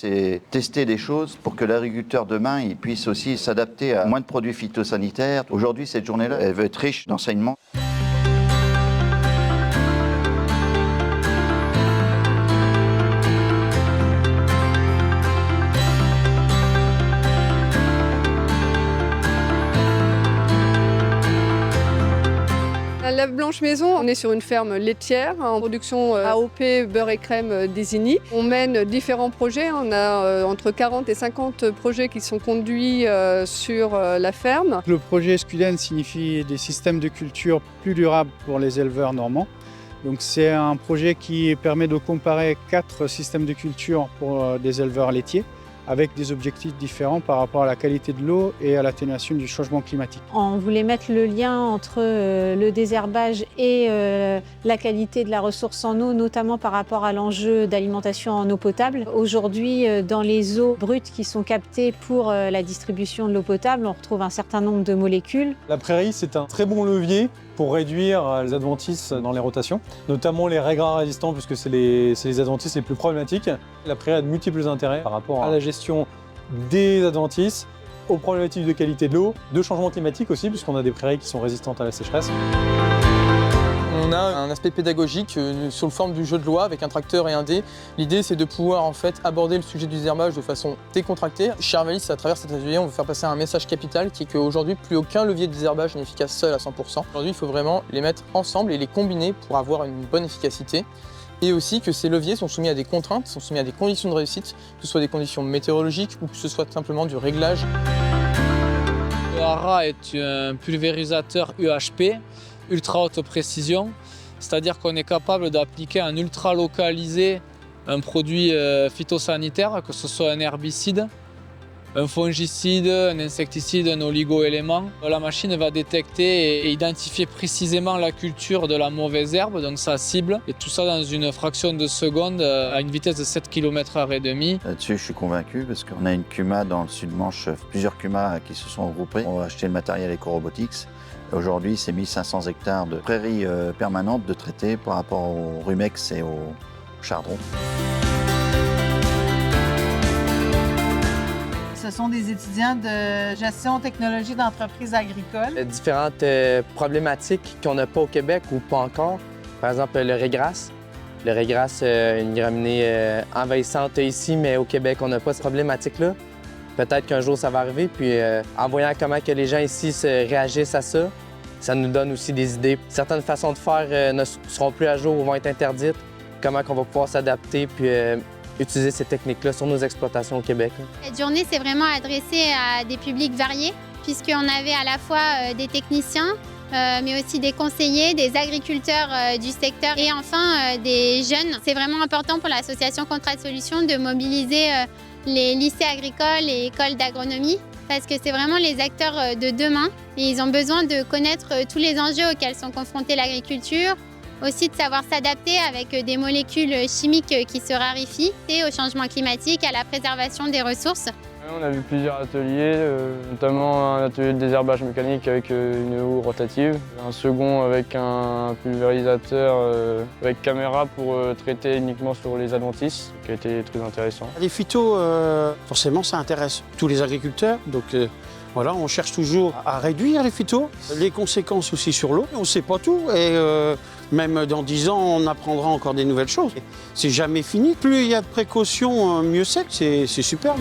c'est tester des choses pour que l'agriculteur demain il puisse aussi s'adapter à moins de produits phytosanitaires. Aujourd'hui, cette journée-là, elle veut être riche d'enseignements. La Blanche Maison, on est sur une ferme laitière en production AOP, beurre et crème d'Isigny. On mène différents projets, on a entre 40 et 50 projets qui sont conduits sur la ferme. Le projet SQDN signifie des systèmes de culture plus durables pour les éleveurs normands. Donc c'est un projet qui permet de comparer 4 systèmes de culture pour des éleveurs laitiers, avec des objectifs différents par rapport à la qualité de l'eau et à l'atténuation du changement climatique. On voulait mettre le lien entre le désherbage et la qualité de la ressource en eau, notamment par rapport à l'enjeu d'alimentation en eau potable. Aujourd'hui, dans les eaux brutes qui sont captées pour la distribution de l'eau potable, on retrouve un certain nombre de molécules. La prairie, c'est un très bon levier pour réduire les adventices dans les rotations, notamment les raies-gras résistants, puisque c'est les adventices les plus problématiques. La prairie a de multiples intérêts par rapport à la gestion des adventices, aux problématiques de qualité de l'eau, de changement climatique aussi, puisqu'on a des prairies qui sont résistantes à la sécheresse. On a un aspect pédagogique sur le forme du jeu de loi avec un tracteur et un dé. L'idée, c'est de pouvoir en fait aborder le sujet du désherbage de façon décontractée. Chez Arvalis, à travers cet atelier, on veut faire passer un message capital qui est qu'aujourd'hui, plus aucun levier de désherbage n'est efficace seul à 100%. Aujourd'hui, il faut vraiment les mettre ensemble et les combiner pour avoir une bonne efficacité. Et aussi que ces leviers sont soumis à des contraintes, sont soumis à des conditions de réussite, que ce soit des conditions météorologiques ou que ce soit simplement du réglage. Le Hara est un pulvérisateur UHP, ultra haute précision. C'est-à-dire qu'on est capable d'appliquer en ultra localisé un produit phytosanitaire, que ce soit un herbicide, un fongicide, un insecticide, un oligo-élément. La machine va détecter et identifier précisément la culture de la mauvaise herbe, donc sa cible, et tout ça dans une fraction de seconde à une vitesse de 7 km/h. Là-dessus, je suis convaincu parce qu'on a une CUMA dans le Sud-Manche, plusieurs CUMA qui se sont regroupés. On va acheter le matériel EcoRobotics. Aujourd'hui, c'est 1500 hectares de prairies permanentes de traiter par rapport au rumex et au chardon. Ce sont des étudiants de gestion technologie d'entreprises agricoles. Différentes problématiques qu'on n'a pas au Québec ou pas encore. Par exemple, le régras. Le régras, une graminée envahissante ici, mais au Québec, on n'a pas cette problématique-là. Peut-être qu'un jour, ça va arriver. Puis en voyant comment que les gens ici se réagissent à ça, ça nous donne aussi des idées. Certaines façons de faire ne seront plus à jour ou vont être interdites. Comment on va pouvoir s'adapter puis utiliser ces techniques-là sur nos exploitations au Québec. Cette journée, c'est vraiment adressé à des publics variés, puisqu'on avait à la fois des techniciens, mais aussi des conseillers, des agriculteurs du secteur et enfin des jeunes. C'est vraiment important pour l'association Contrat de Solutions de mobiliser les lycées agricoles et écoles d'agronomie parce que c'est vraiment les acteurs de demain et ils ont besoin de connaître tous les enjeux auxquels sont confrontés l'agriculture, aussi de savoir s'adapter avec des molécules chimiques qui se raréfient et au changement climatique, à la préservation des ressources. On a vu plusieurs ateliers, notamment un atelier de désherbage mécanique avec une houe rotative, un second avec un pulvérisateur avec caméra pour traiter uniquement sur les adventices, qui a été très intéressant. Les phytos, forcément, ça intéresse tous les agriculteurs, donc voilà, on cherche toujours à réduire les phytos, les conséquences aussi sur l'eau. On ne sait pas tout et même dans 10 ans, on apprendra encore des nouvelles choses. C'est jamais fini. Plus il y a de précautions, mieux c'est. C'est superbe.